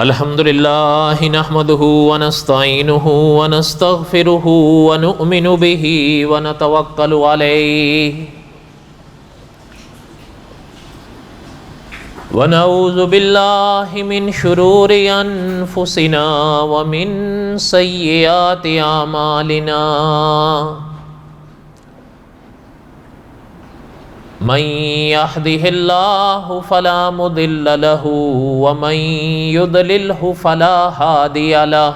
الحمد لله نحمده ونستعينه ونستغفره ونؤمن به ونتوكل عليه ونعوذ بالله من شرور أنفسنا ومن سيئات أعمالنا من يهده الله فلا مضل له ومن يضلله فلا هادي له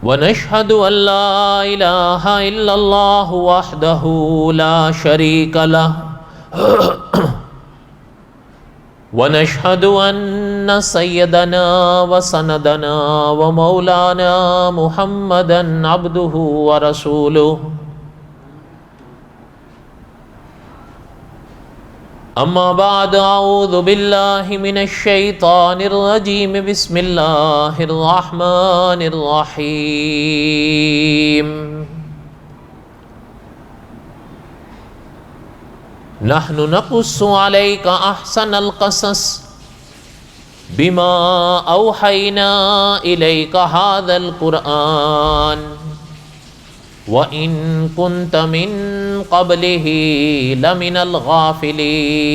ونشهد أن لا إله إلا الله وحده لا شريك له ونشهد أن سيدنا وسندنا ومولانا محمدا عبده ورسوله أما بعد أعوذ بالله من الشيطان الرجيم بسم الله الرحمن الرحيم نحن نقص عليك أحسن القصص بما أوحينا إليك هذا القرآن وإن كنت من قبله لمن الغافلين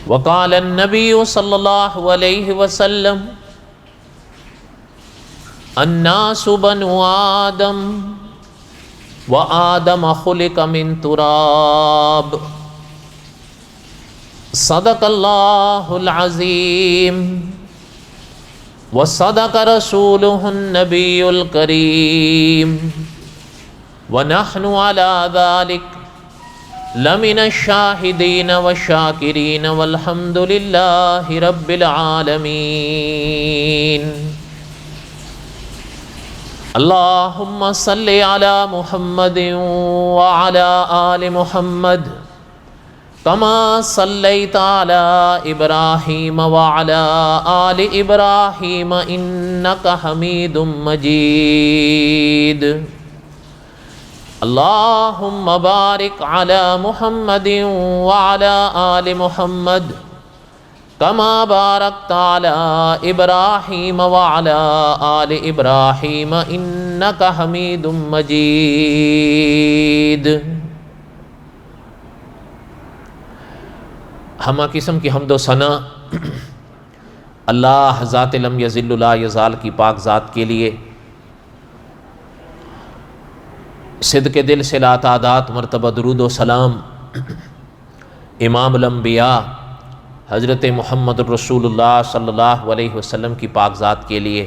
وقال النبي صلى الله عليه وسلم الناس بنو آدم وآدم خلق من تراب صدق الله العظيم وصدق رسوله النبي الكريم ونحن على ذلك لمن الشاهدين والشاكرين والحمد لله رب العالمين اللهم صل على محمد وعلى آل محمد كما صليت على إبراهيم وعلى آل إبراهيم إنك حميد مجيد اللهم بارك على محمد وعلى آل محمد كما باركت على إبراهيم وعلى آل إبراهيم إنك حميد مجيد۔ ہمہ قسم کی حمد و ثنا اللہ ذات لم یذل لا یزال کی پاک ذات کے لیے صدق دل سے لا تعداد مرتبہ درود و سلام امام الانبیاء حضرت محمد الرسول اللہ صلی اللہ علیہ وسلم کی پاک ذات کے لیے۔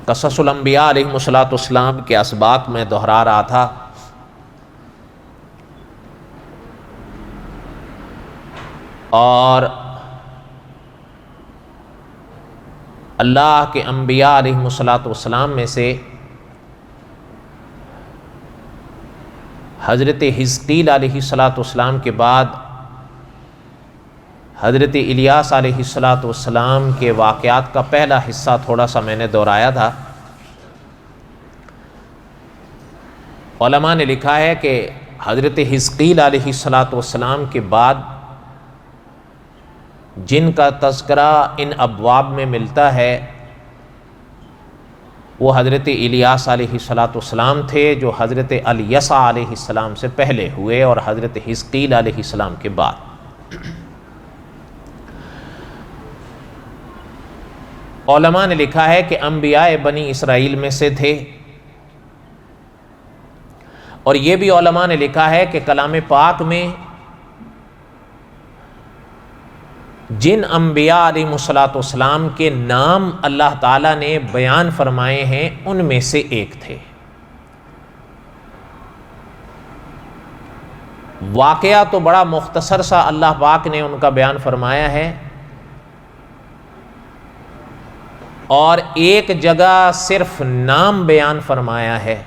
قصص الانبیاء علیہم السلام کے اسباق میں دہرا رہا تھا، اور اللہ کے انبیاء علیہم السلام میں سے حضرت حزقیل علیہ السلام کے بعد حضرت الیاس علیہ السلام کے واقعات کا پہلا حصہ تھوڑا سا میں نے دہرایا تھا۔ علماء نے لکھا ہے کہ حضرت حزقیل علیہ السلام کے بعد جن کا تذکرہ ان ابواب میں ملتا ہے وہ حضرت الیاس علیہ السلام تھے، جو حضرت الیسع علیہ السلام سے پہلے ہوئے، اور حضرت حزقیل علیہ السلام کے بعد۔ علماء نے لکھا ہے کہ انبیاء بنی اسرائیل میں سے تھے، اور یہ بھی علماء نے لکھا ہے کہ کلام پاک میں جن انبیاء علیہ السلام کے نام اللہ تعالیٰ نے بیان فرمائے ہیں ان میں سے ایک تھے۔ واقعہ تو بڑا مختصر سا اللہ پاک نے ان کا بیان فرمایا ہے، اور ایک جگہ صرف نام بیان فرمایا ہے۔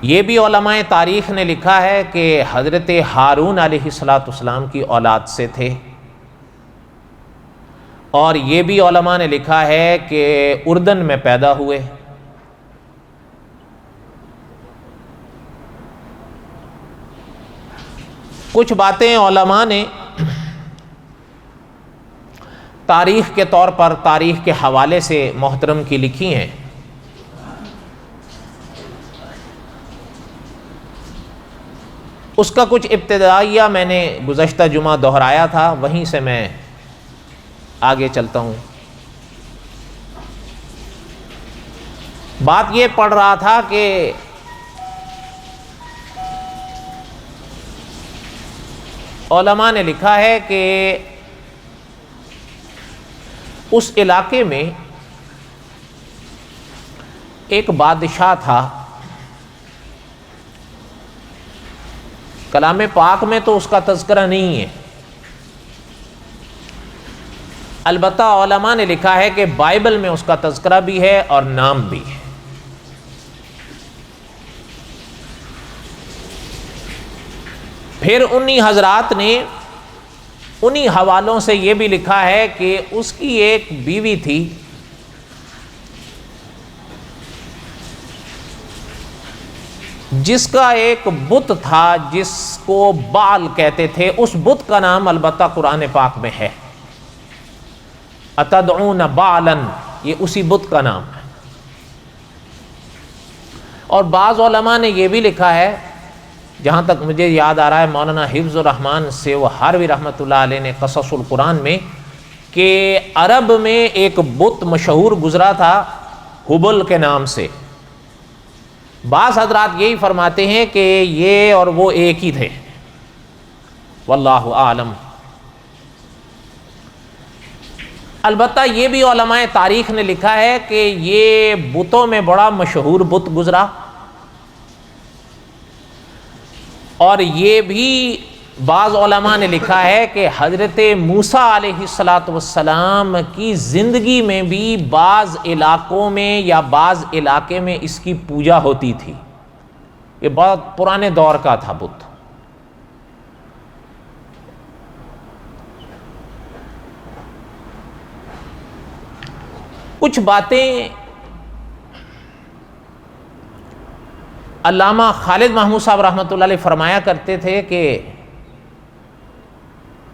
یہ بھی علماء تاریخ نے لکھا ہے کہ حضرت ہارون علیہ السلام کی اولاد سے تھے، اور یہ بھی علماء نے لکھا ہے کہ اردن میں پیدا ہوئے۔ کچھ باتیں علماء نے تاریخ کے طور پر، تاریخ کے حوالے سے محترم کی لکھی ہیں۔ اس کا کچھ ابتدائیہ میں نے گزشتہ جمعہ دہرایا تھا، وہیں سے میں آگے چلتا ہوں۔ بات یہ پڑھ رہا تھا کہ علماء نے لکھا ہے کہ اس علاقے میں ایک بادشاہ تھا۔ کلام پاک میں تو اس کا تذکرہ نہیں ہے، البتہ علماء نے لکھا ہے کہ بائبل میں اس کا تذکرہ بھی ہے اور نام بھی ہے۔ پھر انہی حضرات نے انہی حوالوں سے یہ بھی لکھا ہے کہ اس کی ایک بیوی تھی جس کا ایک بت تھا جس کو بال کہتے تھے۔ اس بت کا نام البتہ قرآن پاک میں ہے، اتدعون بالا، یہ اسی بت کا نام ہے۔ اور بعض علماء نے یہ بھی لکھا ہے، جہاں تک مجھے یاد آ رہا ہے مولانا حفظ الرحمان سے وہ ہاروی رحمۃ اللہ علیہ نے قصص القرآن میں، کہ عرب میں ایک بت مشہور گزرا تھا حبل کے نام سے۔ بعض حضرات یہی فرماتے ہیں کہ یہ اور وہ ایک ہی تھے، واللہ اعلم۔ البتہ یہ بھی علماء تاریخ نے لکھا ہے کہ یہ بتوں میں بڑا مشہور بت گزرا، اور یہ بھی بعض علماء نے لکھا ہے کہ حضرت موسیٰ علیہ السلام کی زندگی میں بھی بعض علاقوں میں یا بعض علاقے میں اس کی پوجا ہوتی تھی۔ یہ بہت پرانے دور کا تھا بت۔ کچھ باتیں علامہ خالد محمود صاحب رحمۃ اللہ علیہ فرمایا کرتے تھے کہ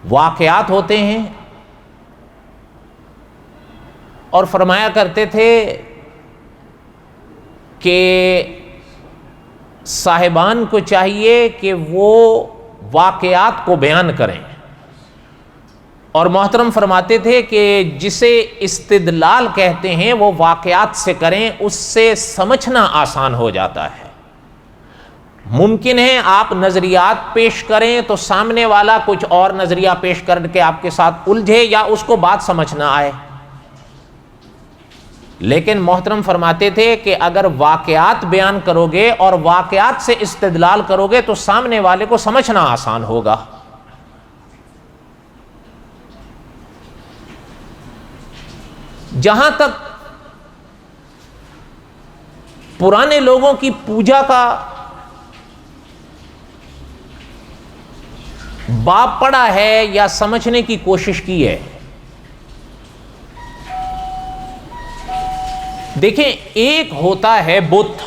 واقعات ہوتے ہیں، اور فرمایا کرتے تھے کہ صاحبان کو چاہیے کہ وہ واقعات کو بیان کریں، اور محترم فرماتے تھے کہ جسے استدلال کہتے ہیں وہ واقعات سے کریں، اس سے سمجھنا آسان ہو جاتا ہے۔ ممکن ہے آپ نظریات پیش کریں تو سامنے والا کچھ اور نظریہ پیش کر کے آپ کے ساتھ الجھے یا اس کو بات سمجھ نہ آئے، لیکن محترم فرماتے تھے کہ اگر واقعات بیان کرو گے اور واقعات سے استدلال کرو گے تو سامنے والے کو سمجھنا آسان ہوگا۔ جہاں تک پرانے لوگوں کی پوجا کا باب پڑھا ہے یا سمجھنے کی کوشش کی ہے، دیکھیں ایک ہوتا ہے بت،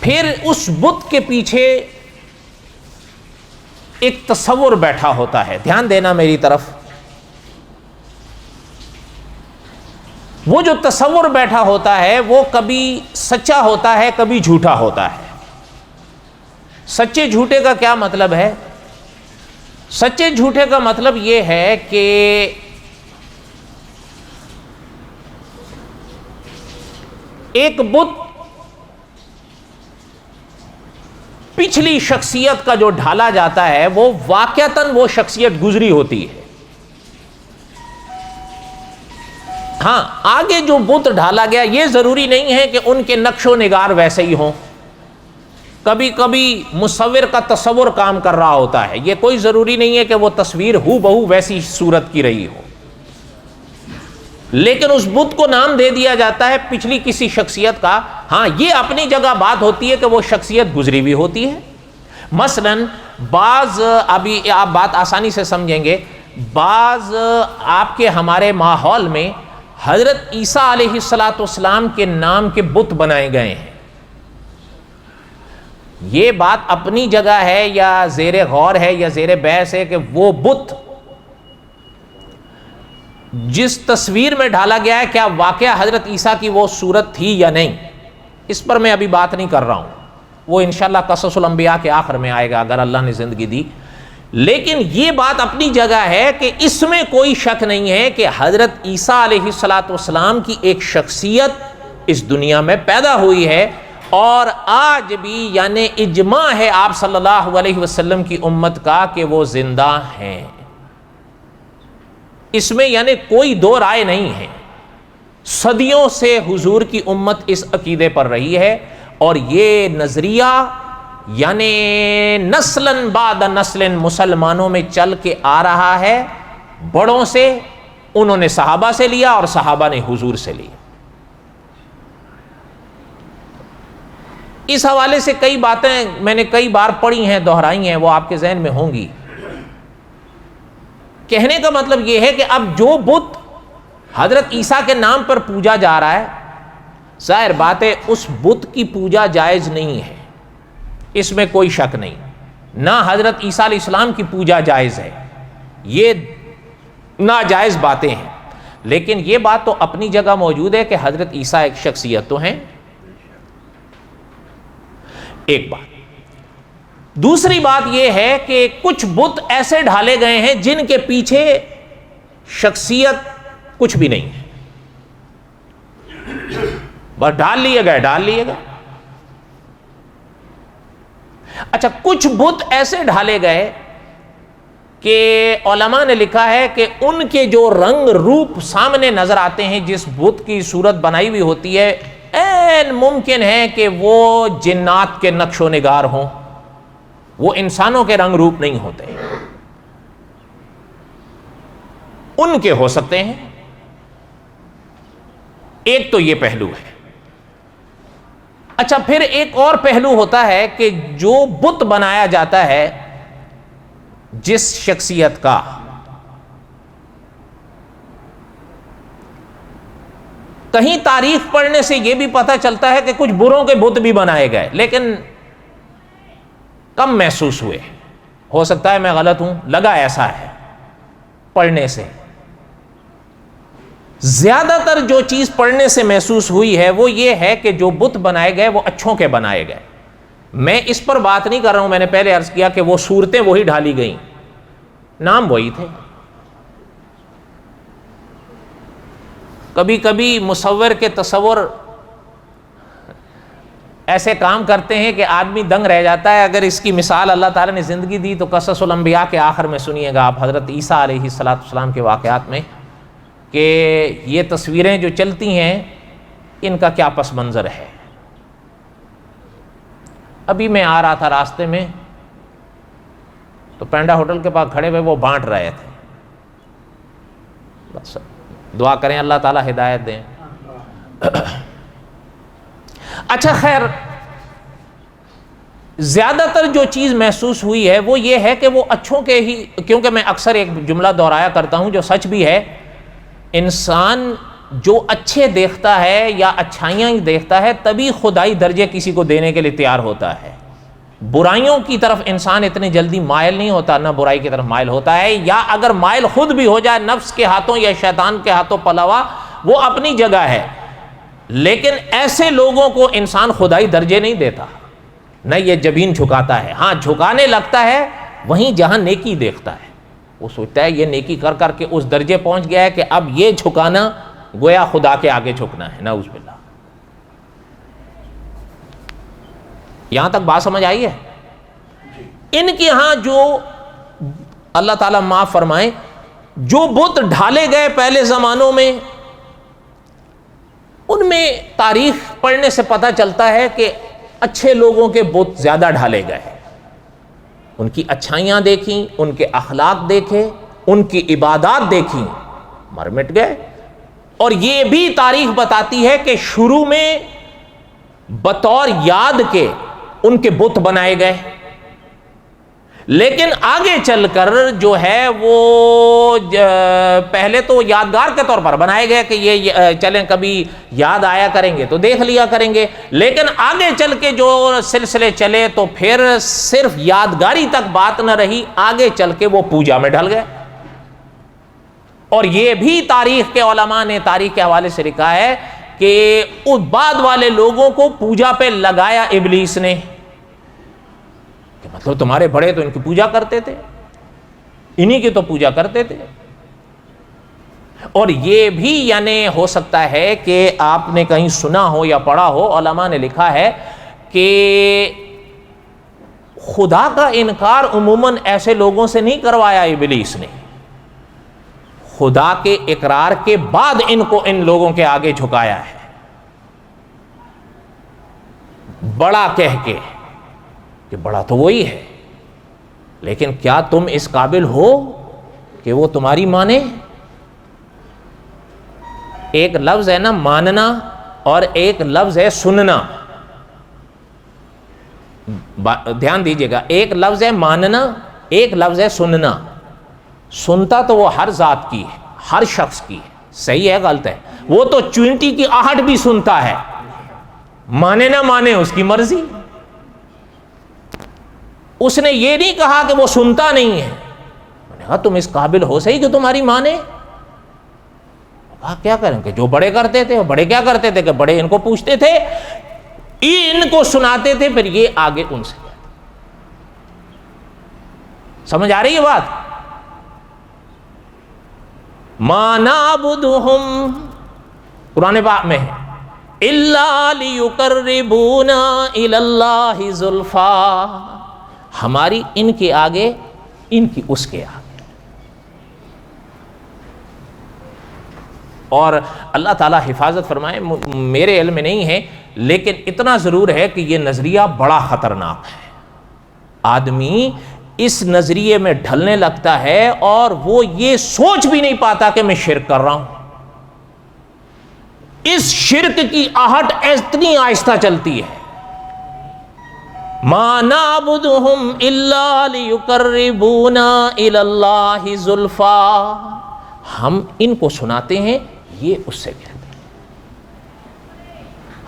پھر اس بت کے پیچھے ایک تصور بیٹھا ہوتا ہے۔ دھیان دینا میری طرف، وہ جو تصور بیٹھا ہوتا ہے وہ کبھی سچا ہوتا ہے، کبھی جھوٹا ہوتا ہے۔ سچے جھوٹے کا کیا مطلب ہے؟ سچے جھوٹے کا مطلب یہ ہے کہ ایک بت پچھلی شخصیت کا جو ڈھالا جاتا ہے وہ واقعتاً وہ شخصیت گزری ہوتی ہے۔ ہاں، آگے جو بت ڈھالا گیا یہ ضروری نہیں ہے کہ ان کے نقش و نگار ویسے ہی ہوں، کبھی کبھی مصور کا تصور کام کر رہا ہوتا ہے، یہ کوئی ضروری نہیں ہے کہ وہ تصویر ہو بہو ویسی صورت کی رہی ہو۔ لیکن اس بت کو نام دے دیا جاتا ہے پچھلی کسی شخصیت کا. ہاں یہ اپنی جگہ بات ہوتی ہے کہ وہ شخصیت گزری ہوئی ہوتی ہے. مثلا بعض، ابھی آپ بات آسانی سے سمجھیں گے، بعض آپ کے ہمارے ماحول میں حضرت عیسیٰ علیہ السلام کے نام کے بت بنائے گئے ہیں. یہ بات اپنی جگہ ہے یا زیر غور ہے یا زیر بحث ہے کہ وہ بت جس تصویر میں ڈالا گیا ہے کیا واقعہ حضرت عیسیٰ کی وہ صورت تھی یا نہیں، اس پر میں ابھی بات نہیں کر رہا ہوں. وہ انشاءاللہ قصص الانبیاء کے آخر میں آئے گا اگر اللہ نے زندگی دی. لیکن یہ بات اپنی جگہ ہے کہ اس میں کوئی شک نہیں ہے کہ حضرت عیسیٰ علیہ السلام کی ایک شخصیت اس دنیا میں پیدا ہوئی ہے، اور آج بھی یعنی اجماع ہے آپ صلی اللہ علیہ وسلم کی امت کا کہ وہ زندہ ہیں. اس میں یعنی کوئی دو رائے نہیں ہے. صدیوں سے حضور کی امت اس عقیدے پر رہی ہے، اور یہ نظریہ یعنی نسلاً بعد نسل مسلمانوں میں چل کے آ رہا ہے. بڑوں سے انہوں نے صحابہ سے لیا اور صحابہ نے حضور سے لیا. اس حوالے سے کئی باتیں میں نے کئی بار پڑھی ہیں، دہرائی ہیں، وہ آپ کے ذہن میں ہوں گی. کہنے کا مطلب یہ ہے کہ اب جو بت حضرت عیسیٰ کے نام پر پوجا جا رہا ہے، ظاہر بات ہے اس بت کی پوجا جائز نہیں ہے، اس میں کوئی شک نہیں. نہ حضرت عیسیٰ علیہ السلام کی پوجا جائز ہے، یہ ناجائز باتیں ہیں. لیکن یہ بات تو اپنی جگہ موجود ہے کہ حضرت عیسیٰ ایک شخصیت تو ہیں. ایک بات. دوسری بات یہ ہے کہ کچھ بت ایسے ڈھالے گئے ہیں جن کے پیچھے شخصیت کچھ بھی نہیں ہے، بس ڈال لیے گئے. اچھا، کچھ بت ایسے ڈھالے گئے کہ علماء نے لکھا ہے کہ ان کے جو رنگ روپ سامنے نظر آتے ہیں، جس بت کی صورت بنائی ہوئی ہوتی ہے، این ممکن ہے کہ وہ جنات کے نقش و نگار ہوں، وہ انسانوں کے رنگ روپ نہیں ہوتے، ان کے ہو سکتے ہیں. ایک تو یہ پہلو ہے. اچھا، پھر ایک اور پہلو ہوتا ہے کہ جو بت بنایا جاتا ہے جس شخصیت کا، کہیں تاریخ پڑھنے سے یہ بھی پتہ چلتا ہے کہ کچھ بروں کے بت بھی بنائے گئے، لیکن کم محسوس ہوئے. ہو سکتا ہے میں غلط ہوں، لگا ایسا ہے پڑھنے سے. زیادہ تر جو چیز پڑھنے سے محسوس ہوئی ہے وہ یہ ہے کہ جو بت بنائے گئے وہ اچھوں کے بنائے گئے. میں اس پر بات نہیں کر رہا ہوں، میں نے پہلے عرض کیا کہ وہ صورتیں وہی ڈھالی گئیں، نام وہی تھے. کبھی کبھی مصور کے تصور ایسے کام کرتے ہیں کہ آدمی دنگ رہ جاتا ہے. اگر اس کی مثال اللہ تعالیٰ نے زندگی دی تو قصص الانبیاء کے آخر میں سنیے گا آپ حضرت عیسیٰ علیہ السلام کے واقعات میں کہ یہ تصویریں جو چلتی ہیں ان کا کیا پس منظر ہے. ابھی میں آ رہا تھا راستے میں تو پینڈا ہوٹل کے پاس کھڑے ہوئے وہ بانٹ رہے تھے. بس دعا کریں اللہ تعالیٰ ہدایت دیں. اچھا خیر، زیادہ تر جو چیز محسوس ہوئی ہے وہ یہ ہے کہ وہ اچھوں کے ہی، کیونکہ میں اکثر ایک جملہ دہرایا کرتا ہوں جو سچ بھی ہے، انسان جو اچھے دیکھتا ہے یا اچھائیاں دیکھتا ہے تبھی خدائی درجے کسی کو دینے کے لیے تیار ہوتا ہے. برائیوں کی طرف انسان اتنی جلدی مائل نہیں ہوتا، نہ برائی کی طرف مائل ہوتا ہے، یا اگر مائل خود بھی ہو جائے نفس کے ہاتھوں یا شیطان کے ہاتھوں پلا ہوا، وہ اپنی جگہ ہے. لیکن ایسے لوگوں کو انسان خدائی درجے نہیں دیتا، نہ یہ جبین جھکاتا ہے. ہاں جھکانے لگتا ہے وہیں جہاں نیکی دیکھتا ہے، وہ سوچتا ہے یہ نیکی کر کر کے اس درجے پہنچ گیا ہے کہ اب یہ جھکانا گویا خدا کے آگے جھکنا ہے. نعوذ باللہ. یہاں تک بات سمجھ آئی ہے؟ ان کے ہاں جو اللہ تعالیٰ معاف فرمائے، جو بت ڈھالے گئے پہلے زمانوں میں، ان میں تاریخ پڑھنے سے پتہ چلتا ہے کہ اچھے لوگوں کے بت زیادہ ڈھالے گئے. ان کی اچھائیاں دیکھیں، ان کے اخلاق دیکھے، ان کی عبادات دیکھیں، مر مٹ گئے. اور یہ بھی تاریخ بتاتی ہے کہ شروع میں بطور یاد کے ان کے بت بنائے گئے، لیکن آگے چل کر جو ہے وہ پہلے تو یادگار کے طور پر بنائے گئے کہ یہ چلیں کبھی یاد آیا کریں گے تو دیکھ لیا کریں گے، لیکن آگے چل کے جو سلسلے چلے تو پھر صرف یادگاری تک بات نہ رہی، آگے چل کے وہ پوجا میں ڈھل گئے۔ اور یہ بھی تاریخ کے علماء نے تاریخ کے حوالے سے لکھا ہے کہ اس بعد والے لوگوں کو پوجا پہ لگایا ابلیس نے، کہ مطلب تمہارے بڑے تو ان کی پوجا کرتے تھے، انہی کی تو پوجا کرتے تھے۔ اور یہ بھی یعنی ہو سکتا ہے کہ آپ نے کہیں سنا ہو یا پڑھا ہو، علماء نے لکھا ہے کہ خدا کا انکار عموماً ایسے لوگوں سے نہیں کروایا ابلیس نے، خدا کے اقرار کے بعد ان کو ان لوگوں کے آگے جھکایا ہے، بڑا کہہ کے کہ بڑا تو وہی ہے، لیکن کیا تم اس قابل ہو کہ وہ تمہاری مانے؟ ایک لفظ ہے نا ماننا اور ایک لفظ ہے سننا، دھیان دیجئے گا، ایک لفظ ہے ماننا، ایک لفظ ہے سننا۔ سنتا تو وہ ہر ذات کی ہے، ہر شخص کی ہے، صحیح ہے غلط ہے، وہ تو چونٹی کی آہٹ بھی سنتا ہے، مانے نہ مانے اس کی مرضی۔ اس نے یہ نہیں کہا کہ وہ سنتا نہیں ہے، میں نے کہا تم اس قابل ہو صحیح کہ تمہاری مانے؟ کہا کیا کریں کہ جو بڑے کرتے تھے، بڑے کیا کرتے تھے کہ بڑے ان کو پوچھتے تھے، ان کو سناتے تھے، پھر یہ آگے ان سے کہتے۔ سمجھ آ رہی ہے بات؟ ما نعبدہم قرآن پاک میں ہے الا لیقربونا الی اللہ زلفیٰ، ہماری ان کے آگے، ان کی اس کے آگے۔ اور اللہ تعالیٰ حفاظت فرمائے، میرے علم میں نہیں ہے، لیکن اتنا ضرور ہے کہ یہ نظریہ بڑا خطرناک ہے۔ آدمی اس نظریے میں ڈھلنے لگتا ہے اور وہ یہ سوچ بھی نہیں پاتا کہ میں شرک کر رہا ہوں۔ اس شرک کی آہٹ اتنی آہستہ چلتی ہے، ما نعبدہم الا لیقربونا الی اللہ زلفیٰ، ہم ان کو سناتے ہیں، یہ اس سے کہتے ہیں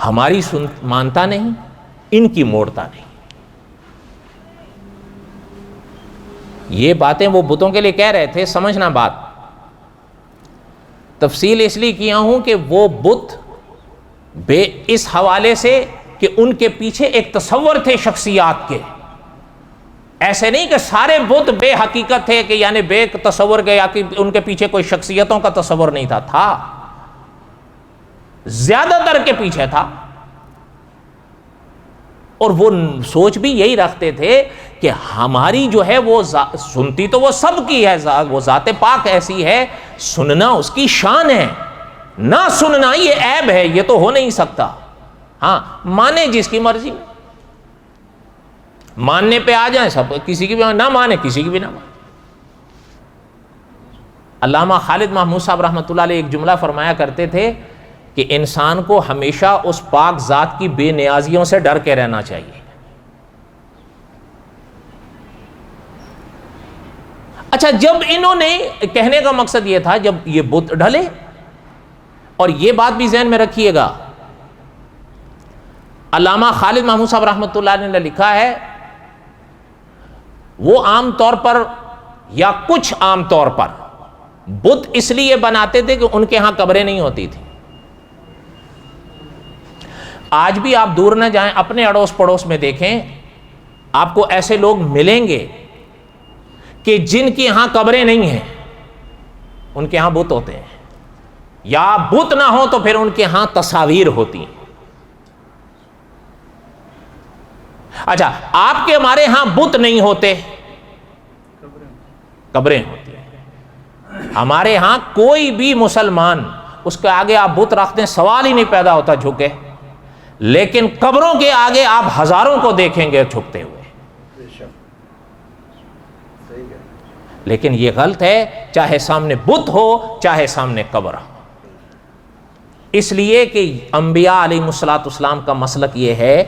ہماری مانتا نہیں، ان کی موڑتا نہیں۔ یہ باتیں وہ بتوں کے لیے کہہ رہے تھے، سمجھنا بات، تفصیل اس لیے کیا ہوں کہ وہ بت اس حوالے سے کہ ان کے پیچھے ایک تصور تھے شخصیات کے، ایسے نہیں کہ سارے بت بے حقیقت تھے کہ یعنی بے تصور کے، یا کہ ان کے پیچھے کوئی شخصیتوں کا تصور نہیں تھا، زیادہ تر کے پیچھے تھا۔ اور وہ سوچ بھی یہی رکھتے تھے کہ ہماری جو ہے وہ سنتی تو وہ سب کی ہے، وہ ذات پاک ایسی ہے، سننا اس کی شان ہے، نہ سننا یہ عیب ہے، یہ تو ہو نہیں سکتا۔ ہاں مانے جس کی مرضی، ماننے پہ آ جائیں سب، کسی کی بھی نہ مانے، کسی کی بھی نہ مانے۔ علامہ خالد محمود صاحب رحمۃ اللہ علیہ ایک جملہ فرمایا کرتے تھے کہ انسان کو ہمیشہ اس پاک ذات کی بے نیازیوں سے ڈر کے رہنا چاہیے۔ اچھا، جب انہوں نے، کہنے کا مقصد یہ تھا جب یہ بت ڈھلے، اور یہ بات بھی ذہن میں رکھیے گا، علامہ خالد محمود صاحب رحمۃ اللہ علیہ نے لکھا ہے، وہ عام طور پر یا کچھ عام طور پر بت اس لیے بناتے تھے کہ ان کے ہاں قبریں نہیں ہوتی تھی۔ آج بھی آپ دور نہ جائیں، اپنے اڑوس پڑوس میں دیکھیں، آپ کو ایسے لوگ ملیں گے کہ جن کے ہاں قبریں نہیں ہیں، ان کے ہاں بت ہوتے ہیں، یا بت نہ ہو تو پھر ان کے ہاں تصاویر ہوتی ہیں۔ اچھا، آپ کے ہمارے ہاں بت نہیں ہوتے، قبریں ہوتی ہیں۔ ہمارے ہاں کوئی بھی مسلمان اس کے آگے آپ بت رکھتے ہیں، سوال ہی نہیں پیدا ہوتا جھکے، لیکن قبروں کے آگے آپ ہزاروں کو دیکھیں گے جھکتے ہوئے۔ لیکن یہ غلط ہے، چاہے سامنے بت ہو چاہے سامنے قبر ہو۔ اس لیے کہ انبیاء علیہ الصلوۃ والسلام کا مسلک یہ ہے،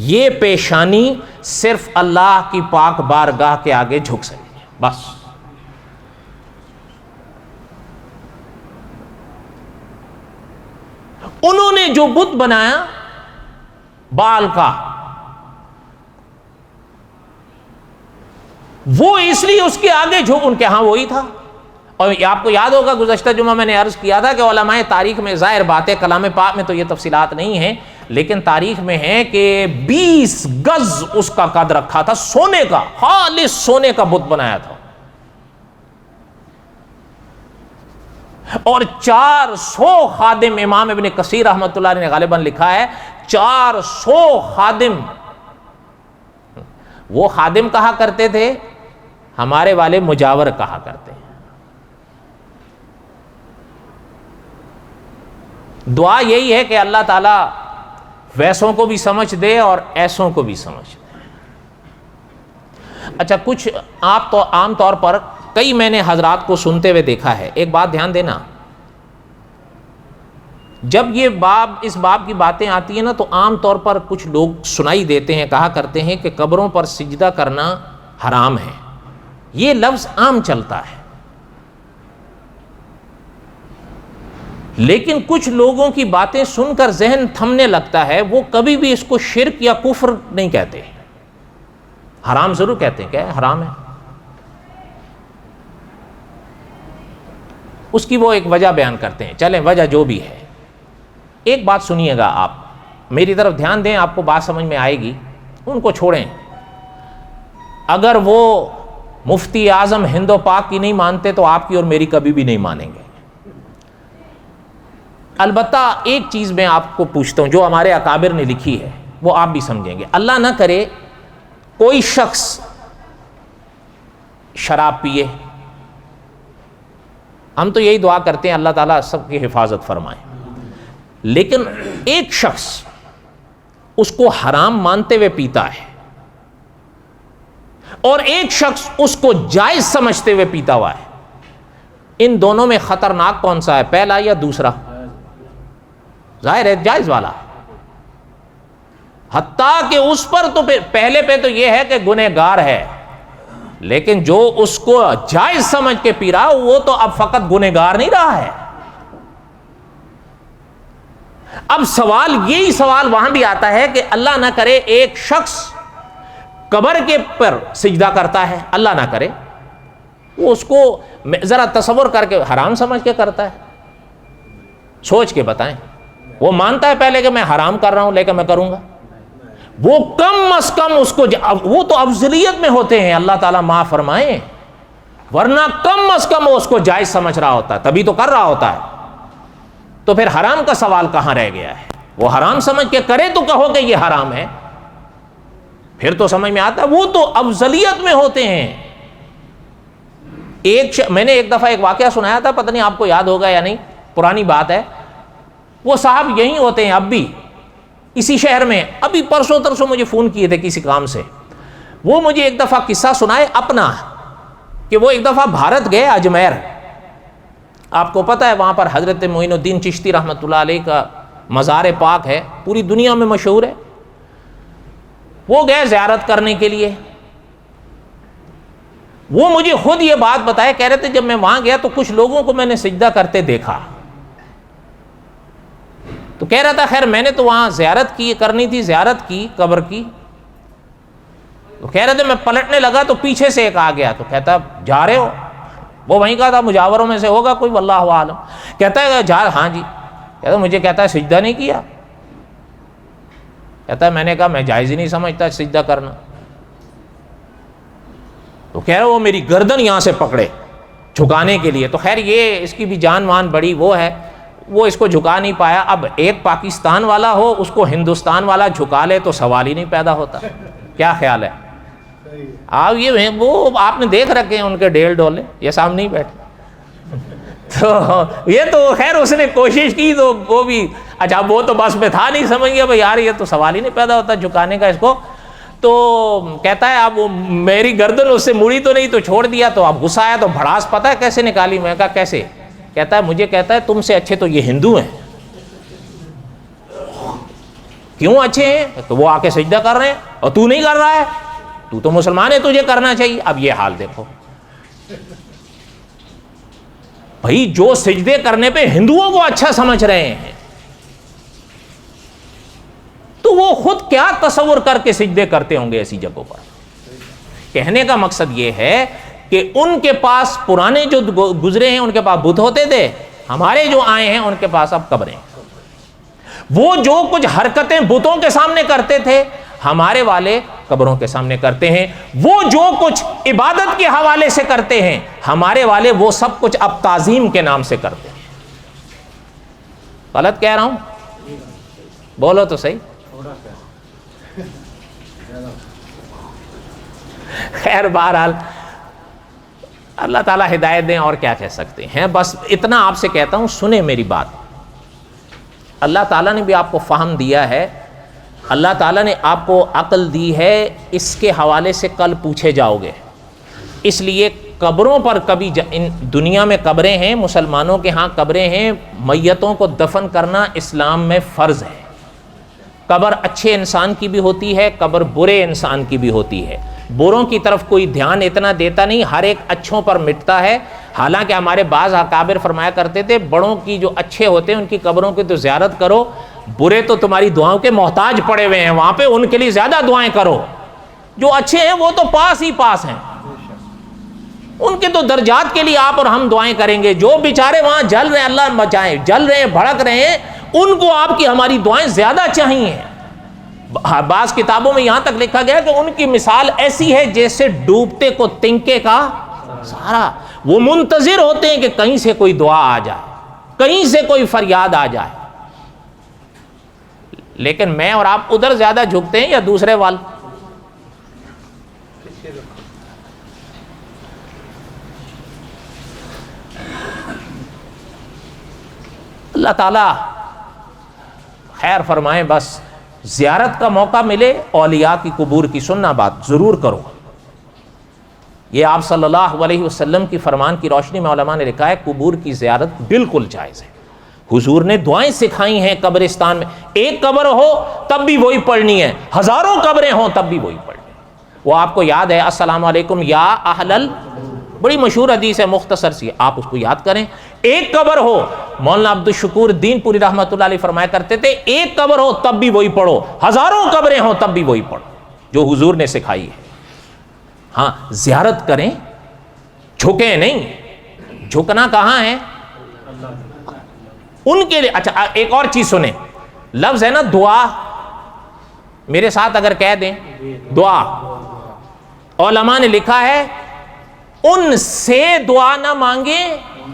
یہ پیشانی صرف اللہ کی پاک بارگاہ کے آگے جھک سکے، بس۔ انہوں نے جو بت بنایا بال کا، وہ اس لیے اس کے آگے جھک، ان کے ہاں وہی تھا۔ اور آپ کو یاد ہوگا گزشتہ جمعہ میں نے عرض کیا تھا کہ علماء تاریخ میں، ظاہر بات ہے کلام پاک میں تو یہ تفصیلات نہیں ہیں، لیکن تاریخ میں ہے کہ 20 گز اس کا قد رکھا تھا، سونے کا، خالص سونے کا بت بنایا تھا، اور 400 خادم، امام ابن کثیر رحمۃ اللہ علیہ نے غالباً لکھا ہے 400 خادم۔ وہ خادم کہا کرتے تھے، ہمارے والے مجاور کہا کرتے ہیں۔ دعا یہی ہے کہ اللہ تعالیٰ ویسوں کو بھی سمجھ دے اور ایسوں کو بھی سمجھ دے۔ اچھا، کچھ آپ تو عام طور پر کئی میں نے حضرات کو سنتے ہوئے دیکھا ہے، ایک بات دھیان دینا، جب یہ اس باب کی باتیں آتی ہیں نا تو عام طور پر کچھ لوگ سنائی دیتے ہیں، کہا کرتے ہیں کہ قبروں پر سجدہ کرنا حرام ہے، یہ لفظ عام چلتا ہے، لیکن کچھ لوگوں کی باتیں سن کر ذہن تھمنے لگتا ہے، وہ کبھی بھی اس کو شرک یا کفر نہیں کہتے، حرام ضرور کہتے ہیں، کہ حرام ہے۔ اس کی وہ ایک وجہ بیان کرتے ہیں، چلیں وجہ جو بھی ہے، ایک بات سنیے گا، آپ میری طرف دھیان دیں، آپ کو بات سمجھ میں آئے گی، ان کو چھوڑیں۔ اگر وہ مفتی اعظم ہند و پاک کی نہیں مانتے تو آپ کی اور میری کبھی بھی نہیں مانیں گے۔ البتہ ایک چیز میں آپ کو پوچھتا ہوں جو ہمارے اکابر نے لکھی ہے، وہ آپ بھی سمجھیں گے۔ اللہ نہ کرے کوئی شخص شراب پیے، ہم تو یہی دعا کرتے ہیں اللہ تعالیٰ سب کی حفاظت فرمائے، لیکن ایک شخص اس کو حرام مانتے ہوئے پیتا ہے اور ایک شخص اس کو جائز سمجھتے ہوئے پیتا ہوا ہے، ان دونوں میں خطرناک کون سا ہے، پہلا یا دوسرا؟ ظاہر ہے جائز والا، حتیٰ کہ اس پر تو پہلے پہ تو یہ ہے کہ گنہگار ہے، لیکن جو اس کو جائز سمجھ کے پی رہا وہ تو اب فقط گنہگار نہیں رہا ہے۔ اب سوال یہی سوال وہاں بھی آتا ہے کہ اللہ نہ کرے ایک شخص قبر کے پر سجدہ کرتا ہے، اللہ نہ کرے، وہ اس کو ذرا تصور کر کے حرام سمجھ کے کرتا ہے، سوچ کے بتائیں، وہ مانتا ہے پہلے کہ میں حرام کر رہا ہوں لیکن میں کروں گا، وہ کم از کم اس کو وہ تو افضلیت میں ہوتے ہیں، اللہ تعالیٰ معاف فرمائے، ورنہ کم از کم وہ اس کو جائز سمجھ رہا ہوتا ہے، تبھی تو کر رہا ہوتا ہے، تو پھر حرام کا سوال کہاں رہ گیا ہے؟ وہ حرام سمجھ کے کرے تو کہو کہ یہ حرام ہے، پھر تو سمجھ میں آتا ہے، وہ تو افضلیت میں ہوتے ہیں۔ میں نے ایک دفعہ ایک واقعہ سنایا تھا، پتہ نہیں آپ کو یاد ہوگا یا نہیں، پرانی بات ہے، وہ صاحب یہیں ہوتے ہیں اب بھی اسی شہر میں، ابھی پرسوں ترسوں مجھے فون کیے تھے کسی کام سے، وہ مجھے ایک دفعہ قصہ سنائے اپنا، کہ وہ ایک دفعہ بھارت گئے، اجمیر، آپ کو پتہ ہے وہاں پر حضرت معین الدین چشتی رحمۃ اللہ علیہ کا مزار پاک ہے، پوری دنیا میں مشہور ہے، وہ گئے زیارت کرنے کے لیے، وہ مجھے خود یہ بات بتائے، کہہ رہے تھے جب میں وہاں گیا تو کچھ لوگوں کو میں نے سجدہ کرتے دیکھا، تو کہہ رہا تھا خیر میں نے تو وہاں کرنی تھی زیارت کی قبر کی، تو کہہ رہے تھے میں پلٹنے لگا تو پیچھے سے ایک آ گیا، تو کہتا جا رہے ہو؟ وہ وہیں کہا تھا مجاوروں میں سے ہوگا کوئی، واللہ عالم، کہتا ہے ہاں جی، کہتا مجھے، کہتا ہے سجدہ نہیں کیا، کہتا ہے میں نے کہا میں جائز ہی نہیں سمجھتا سجدہ کرنا، تو کہہ رہا وہ میری گردن یہاں سے پکڑے جھکانے کے لیے، تو خیر یہ اس کی بھی جان وان بڑی وہ ہے، وہ اس کو جھکا نہیں پایا، اب ایک پاکستان والا ہو اس کو ہندوستان والا جھکا لے تو سوال ہی نہیں پیدا ہوتا، کیا خیال ہے؟ آپ یہ وہ آپ نے دیکھ رکھے ہیں ان کے ڈیل ڈولے، یہ سامنے ہی بیٹھے، تو یہ تو خیر اس نے کوشش کی تو وہ بھی اچھا، وہ تو بس میں تھا نہیں، سمجھ گیا بھائی یار یہ تو سوال ہی نہیں پیدا ہوتا جھکانے کا اس کو، تو کہتا ہے اب وہ میری گردن اس سے مڑی تو نہیں تو چھوڑ دیا، تو اب غصہ آیا تو بھڑاس پتہ ہے کیسے نکالی، میں کہا کیسے؟ کہتا ہے مجھے، کہتا ہے تم سے اچھے تو یہ ہندو ہیں، کیوں اچھے ہیں؟ تو وہ آ کے سجدہ کر رہے ہیں اور تو نہیں کر رہا ہے، تو تو مسلمان ہے، تجھے کرنا چاہیے۔ اب یہ حال دیکھو بھائی، جو سجدے کرنے پہ ہندوؤں کو اچھا سمجھ رہے ہیں، تو وہ خود کیا تصور کر کے سجدے کرتے ہوں گے ایسی جگہوں پر۔ کہنے کا مقصد یہ ہے کہ ان کے پاس پرانے جو گزرے ہیں ان کے پاس بت ہوتے تھے، ہمارے جو آئے ہیں ان کے پاس اب قبریں۔ وہ جو کچھ حرکتیں بتوں کے سامنے کرتے تھے، ہمارے والے قبروں کے سامنے کرتے ہیں۔ وہ جو کچھ عبادت کے حوالے سے کرتے ہیں، ہمارے والے وہ سب کچھ اب تعظیم کے نام سے کرتے ہیں۔ غلط کہہ رہا ہوں؟ بولو تو صحیح۔ خیر بہرحال اللہ تعالیٰ ہدایت دیں، اور کیا کہہ سکتے ہیں۔ بس اتنا آپ سے کہتا ہوں، سنیں میری بات۔ اللہ تعالیٰ نے بھی آپ کو فہم دیا ہے، اللہ تعالیٰ نے آپ کو عقل دی ہے، اس کے حوالے سے کل پوچھے جاؤ گے۔ اس لیے قبروں پر کبھی دنیا میں قبریں ہیں، مسلمانوں کے ہاں قبریں ہیں، میتوں کو دفن کرنا اسلام میں فرض ہے۔ قبر اچھے انسان کی بھی ہوتی ہے، قبر برے انسان کی بھی ہوتی ہے۔ بروں کی طرف کوئی دھیان اتنا دیتا نہیں، ہر ایک اچھوں پر مٹتا ہے۔ حالانکہ ہمارے بعض اکابر فرمایا کرتے تھے، بڑوں کی جو اچھے ہوتے ہیں ان کی قبروں کی تو زیارت کرو، برے تو تمہاری دعاؤں کے محتاج پڑے ہوئے ہیں، وہاں پہ ان کے لیے زیادہ دعائیں کرو۔ جو اچھے ہیں وہ تو پاس ہی پاس ہیں، ان کے تو درجات کے لیے آپ اور ہم دعائیں کریں گے۔ جو بیچارے وہاں جل رہے ہیں، اللہ بچائیں، جل رہے ہیں، بھڑک رہے ہیں، ان کو آپ کی ہماری دعائیں زیادہ چاہیے۔ بعض کتابوں میں یہاں تک لکھا گیا کہ ان کی مثال ایسی ہے جیسے ڈوبتے کو تنکے کا سہارا۔ وہ منتظر ہوتے ہیں کہ کہیں سے کوئی دعا آ جائے، کہیں سے کوئی فریاد آ جائے۔ لیکن میں اور آپ ادھر زیادہ جھکتے ہیں یا دوسرے وال؟ اللہ تعالیٰ خیر فرمائیں۔ بس زیارت کا موقع ملے، اولیاء کی قبور کی سننا بات ضرور کرو۔ یہ آپ صلی اللہ علیہ وسلم کی فرمان کی روشنی میں علماء نے لکھا ہے، قبور کی زیارت بالکل جائز ہے۔ حضور نے دعائیں سکھائی ہیں قبرستان میں، ایک قبر ہو تب بھی وہی پڑھنی ہے، ہزاروں قبریں ہوں تب بھی وہی پڑھنی ہے۔ وہ آپ کو یاد ہے، السلام علیکم یا اہل بڑی مشہور حدیث ہے، مختصر سی، آپ اس کو یاد کریں۔ ایک قبر ہو، مولانا عبد الشکور دین پوری رحمۃ اللہ علیہ فرمایا کرتے تھے، ایک قبر ہو تب بھی وہی پڑھو، ہزاروں قبریں ہوں تب بھی وہی پڑھو، جو حضور نے سکھائی ہے۔ ہاں زیارت کریں، جھکیں نہیں۔ جھکنا کہاں ہے؟ ان کے لیے۔ اچھا ایک اور چیز سنیں، لفظ ہے نا دعا، میرے ساتھ اگر کہہ دیں دعا، علماء نے لکھا ہے ان سے دعا نہ مانگے،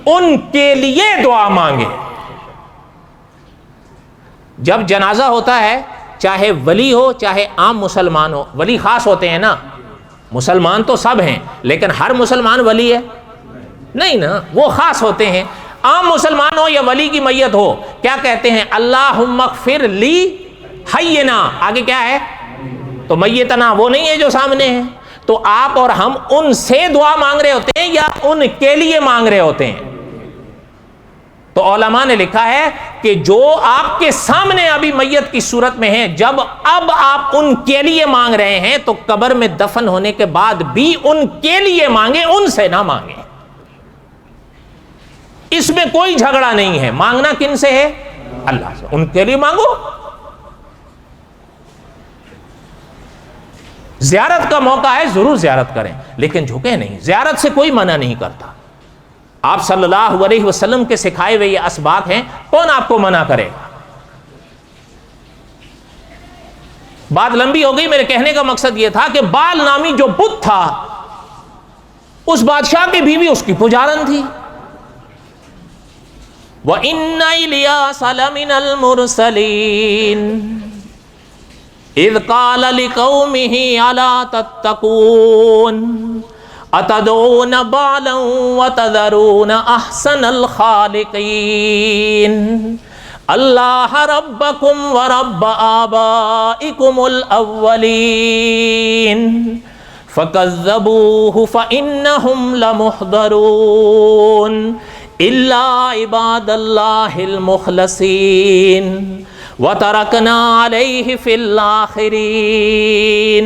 ان کے لیے دعا مانگے۔ جب جنازہ ہوتا ہے، چاہے ولی ہو چاہے عام مسلمان ہو، ولی خاص ہوتے ہیں نا، مسلمان تو سب ہیں لیکن ہر مسلمان ولی ہے نہیں نا، وہ خاص ہوتے ہیں۔ عام مسلمان ہو یا ولی کی میت ہو، کیا کہتے ہیں؟ اللہم اغفر لی حینا، آگے کیا ہے؟ تو میتنا وہ نہیں ہے جو سامنے ہے۔ تو آپ اور ہم ان سے دعا مانگ رہے ہوتے ہیں یا ان کے لیے مانگ رہے ہوتے ہیں؟ تو علماء نے لکھا ہے کہ جو آپ کے سامنے ابھی میت کی صورت میں ہے، جب اب آپ ان کے لیے مانگ رہے ہیں تو قبر میں دفن ہونے کے بعد بھی ان کے لیے مانگیں، ان سے نہ مانگیں۔ اس میں کوئی جھگڑا نہیں ہے، مانگنا کن سے ہے؟ اللہ سے، ان کے لیے مانگو۔ زیارت کا موقع ہے، ضرور زیارت کریں، لیکن جھکے نہیں۔ زیارت سے کوئی منع نہیں کرتا، آپ صلی اللہ علیہ وسلم کے سکھائے ہوئے یہ اسباق ہیں، کون آپ کو منع کرے گا؟ بات لمبی ہو گئی، میرے کہنے کا مقصد یہ تھا کہ بال نامی جو بت تھا، اس بادشاہ کی بیوی اس کی پجارن تھی۔ وَإِنَّ إِلْيَاسَ لَمِنَ الْمُرْسَلِينَ اذ قال لقومه الا تتقون اتدعون بالا وتذرون احسن الخالقين اللہ ربکم ورب آبائکم الاولین فکذبوہ فانہم لمحضرون الا عباد اللہ المخلصین وَتَرَكْنَا عَلَيْهِ فِي الْآخِرِينَ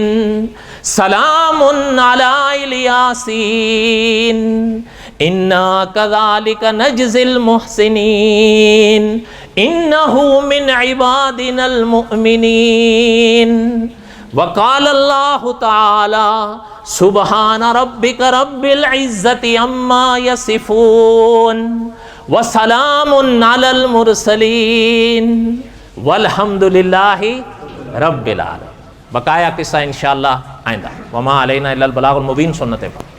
سلام علی الیاسین انا کذالک نجزی المحسنین انہ من عبادنا المؤمنین وقال اللہ تعالی سبحان ربک رب العزت عما یصفون وسلام علی المرسلین والحمد للہ رب العالمین۔ بقایا قصہ انشاءاللہ آئندہ۔ وما علینا الا البلاغ المبین سنت پر۔